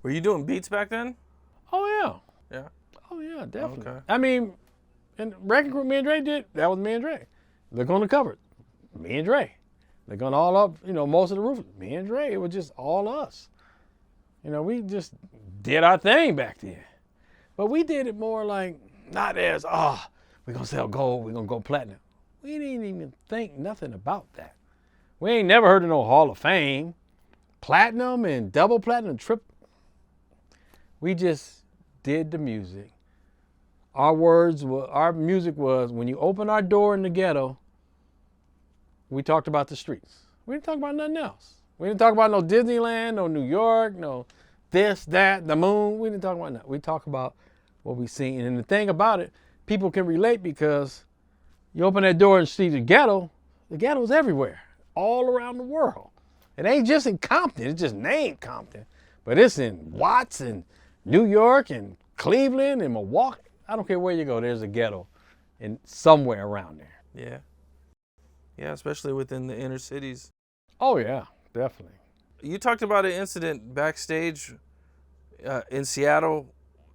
Were you doing beats back then? Oh Yeah. yeah. Oh yeah, definitely. Okay. I mean, and Wrecking Crew, me and Dre did. That was me and Dre. Look on the cover, me and Dre. Look on all up, most of the roof, me and Dre. It was just all us. We just did our thing back then. But we did it more like, not as, we're going to sell gold, we're going to go platinum. We didn't even think nothing about that. We ain't never heard of no Hall of Fame, platinum and double platinum, triple. We just did the music. Our music was, when you open our door in the ghetto, we talked about the streets. We didn't talk about nothing else. We didn't talk about no Disneyland, no New York, no this, that, the moon. We didn't talk about that. We talk about what we seen. And the thing about it, people can relate because you open that door and see the ghetto's everywhere, all around the world. It ain't just in Compton, it's just named Compton. But it's in Watts and New York and Cleveland and Milwaukee. I don't care where you go, there's a ghetto in somewhere around there. Yeah. Yeah, especially within the inner cities. Oh yeah, definitely. You talked about an incident backstage in Seattle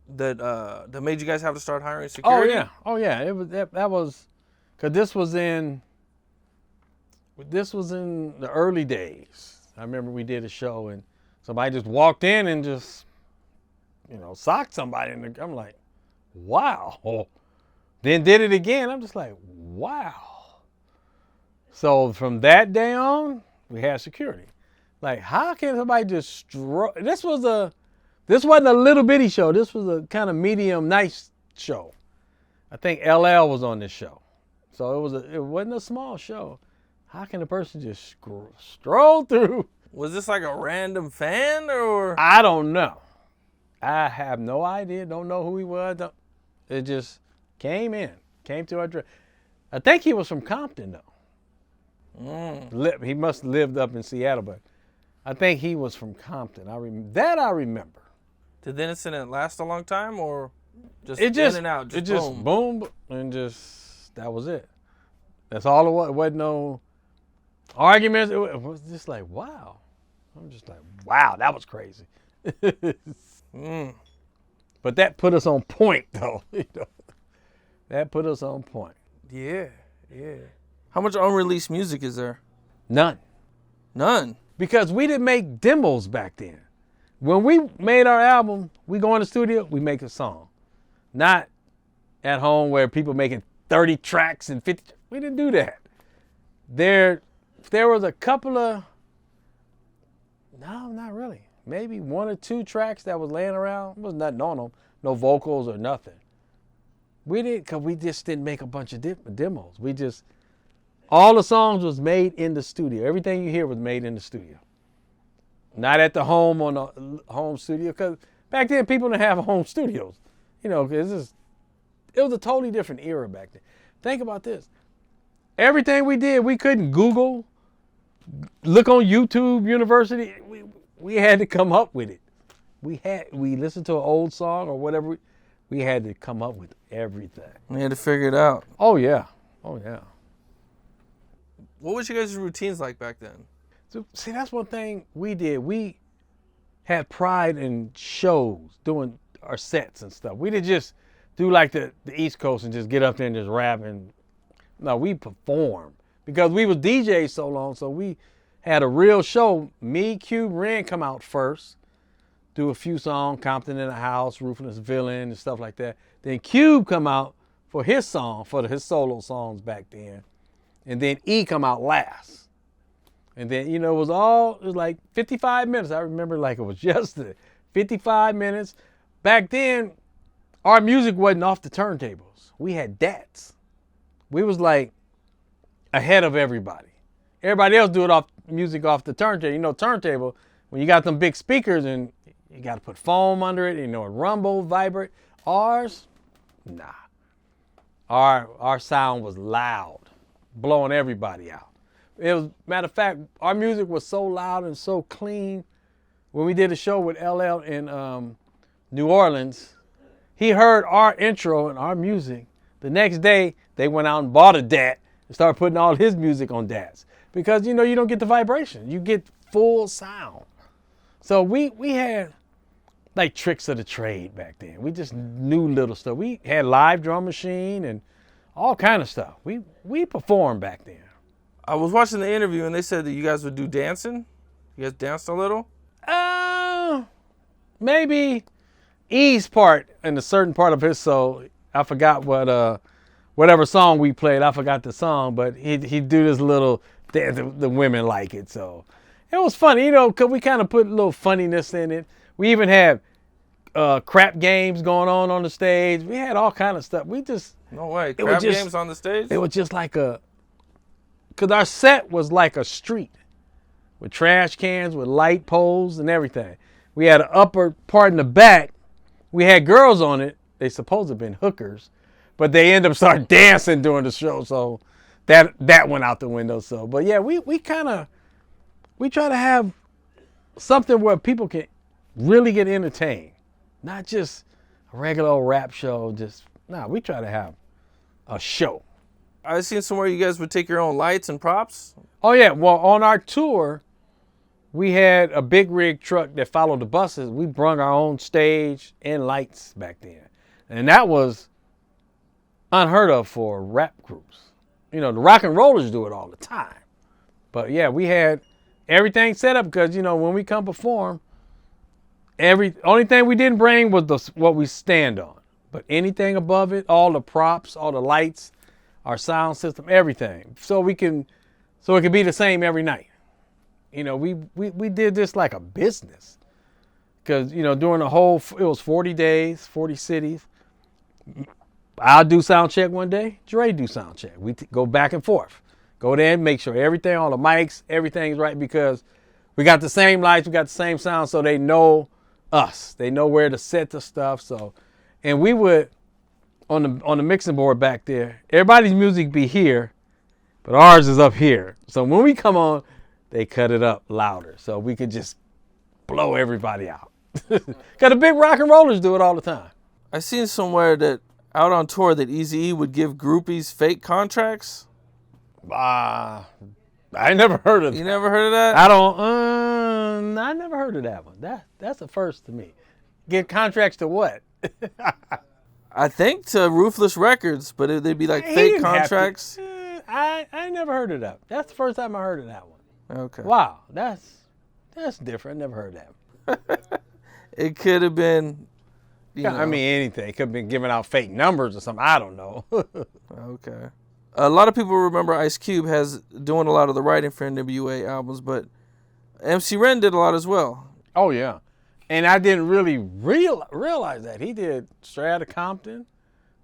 that made you guys have to start hiring security. Oh yeah. It was that was, cause this was in the early days. I remember we did a show and somebody just walked in and just, socked somebody, and I'm like, wow. Then did it again. I'm just like, wow. So from that day on, we had security. Like, how can somebody just this wasn't a little bitty show. This was a kind of medium nice show. I think LL was on this show. So it wasn't a small show. How can a person just stroll through? Was this like a random fan or? I don't know. I have no idea. Don't know who he was. It just came to our dress. I think he was from Compton though. He must have lived up in Seattle, but I think he was from Compton. I remember. Did the incident last a long time, or just in and out? Boom, and just that was it. That's all it was. It wasn't no arguments. It was just like, wow. I'm just like, wow, that was crazy. But that put us on point, though. That put us on point. Yeah. How much unreleased music is there? None. Because we didn't make demos back then. When we made our album, we go in the studio, we make a song. Not at home where people making 30 tracks and 50. We didn't do that. There was a couple of, no, not really. Maybe one or two tracks that was laying around. There was nothing on them. No vocals or nothing. Because we just didn't make a bunch of demos. All the songs was made in the studio. Everything you hear was made in the studio. Not at the home on the home studio, because back then people didn't have home studios. It was a totally different era back then. Think about this. Everything we did, we couldn't Google, look on YouTube University. We had to come up with it. We listened to an old song or whatever. We had to come up with everything. We had to figure it out. Oh yeah. What was you guys' routines like back then? So, see, that's one thing we did. We had pride in shows, doing our sets and stuff. We didn't just do like the East Coast and just get up there and just rap. No, we performed. Because we was DJs so long, so we had a real show. Me, Cube, Ren come out first, do a few songs, Compton in the House, Ruthless Villain, and stuff like that. Then Cube come out for his song, for his solo songs back then. And then E come out last. And then, it was like 55 minutes. I remember like it was yesterday. 55 minutes. Back then, our music wasn't off the turntables. We had DATs. We was like ahead of everybody. Everybody else do music off the turntable. Turntable, when you got them big speakers and you got to put foam under it, rumble, vibrate. Ours, nah. Our sound was loud, blowing everybody out. Matter of fact, our music was so loud and so clean. When we did a show with LL in New Orleans, he heard our intro and our music. The next day, they went out and bought a DAT and started putting all his music on DATs. Because, you don't get the vibration. You get full sound. So we had like tricks of the trade back then. We just knew little stuff. We had live drum machine and all kind of stuff. We performed back then. I was watching the interview and they said that you guys would do dancing. You guys danced a little? Maybe E's part in a certain part of his soul. I forgot whatever song we played. I forgot the song, but he'd do this little dance. The women like it, so it was funny, because we kind of put a little funniness in it. We even had crap games going on the stage. We had all kind of stuff. No way. Crap games on the stage? It was just like because our set was like a street with trash cans, with light poles and everything. We had an upper part in the back. We had girls on it. They supposed to have been hookers, but they end up start dancing during the show. So that went out the window. So, but yeah, we try to have something where people can really get entertained, not just a regular old rap show. We try to have a show. I seen somewhere you guys would take your own lights and props. Oh yeah, well on our tour, we had a big rig truck that followed the buses. We brung our own stage and lights back then. And that was unheard of for rap groups. The rock and rollers do it all the time. But yeah, we had everything set up because, when we come perform, only thing we didn't bring was what we stand on. But anything above it, all the props, all the lights, our sound system, everything. So it can be the same every night. We did this like a business because, during the whole, it was 40 days, 40 cities. I'll do sound check one day. Dre do sound check. We go back and forth. Go there and make sure everything, all the mics, everything's right because we got the same lights, we got the same sound, so they know us. They know where to set the stuff. So, and we would, on the mixing board back there, everybody's music be here, but ours is up here. So when we come on, they cut it up louder so we could just blow everybody out. Because the big rock and rollers do it all the time. I seen somewhere that out on tour that Eazy would give groupies fake contracts. I never heard of that. You never heard of that? I never heard of that one. That's a first to me. Give contracts to what? I think to Ruthless Records, but they'd be like fake contracts. I never heard of that. That's the first time I heard of that one. Okay. Wow, that's different. I never heard that. It could have been. I mean, anything. It could have been giving out fake numbers or something. I don't know. Okay. A lot of people remember Ice Cube doing a lot of the writing for NWA albums, but MC Ren did a lot as well. Oh yeah, and I didn't really realize that he did Straight Outta Compton,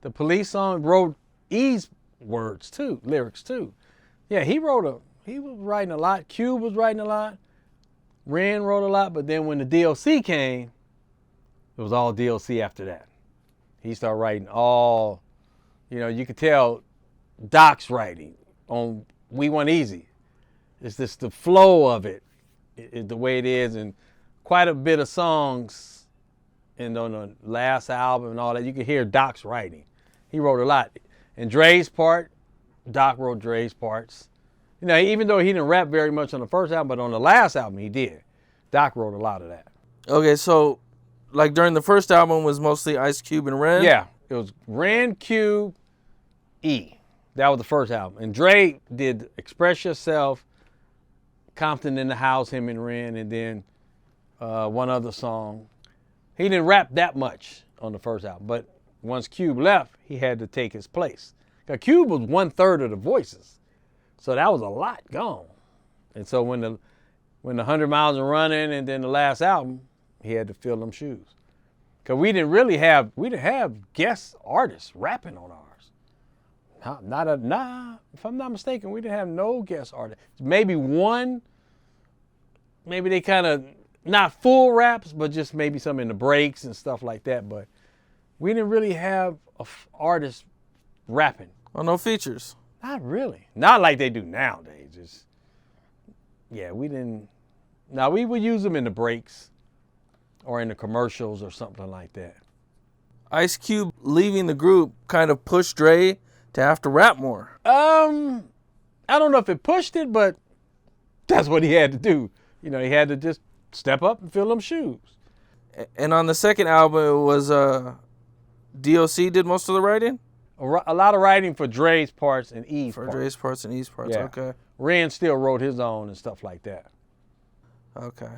the Police song, wrote E's lyrics too. Yeah, he was writing a lot. Cube was writing a lot. Ren wrote a lot, but then when the DLC came, it was all DLC after that. He started writing all, you could tell Doc's writing on We Want Eazy. It's just the flow of it, the way it is, and quite a bit of songs and on the last album and all that, you can hear Doc's writing. He wrote a lot. And Dre's part, Doc wrote Dre's parts. Even though he didn't rap very much on the first album, but on the last album he did. Doc wrote a lot of that. Okay, so like during the first album was mostly Ice Cube and Ren? Yeah, it was Ren, Cube, E. That was the first album. And Dre did Express Yourself, Compton in the House, him and Ren, and then one other song. He didn't rap that much on the first album, but once Cube left, he had to take his place. Because Cube was 1/3 of the voices. So that was a lot gone. And so when the 100 Miles and Running and then the last album, he had to fill them shoes. Because we didn't have guest artists rapping on ours. If I'm not mistaken, we didn't have no guest artists. Maybe one, maybe they kind of, not full raps, but just maybe some in the breaks and stuff like that. But we didn't really have artists rapping. Oh, no features? Not really. Not like they do nowadays. We didn't. Now, we would use them in the breaks or in the commercials or something like that. Ice Cube leaving the group kind of pushed Dre to have to rap more. I don't know if it pushed it, but that's what he had to do. He had to just step up and fill them shoes. And on the second album, it was DOC did most of the writing? A lot of writing for Dre's parts and E's For parts. Dre's parts and E's parts, Yeah. okay. Ren still wrote his own and stuff like that. Okay.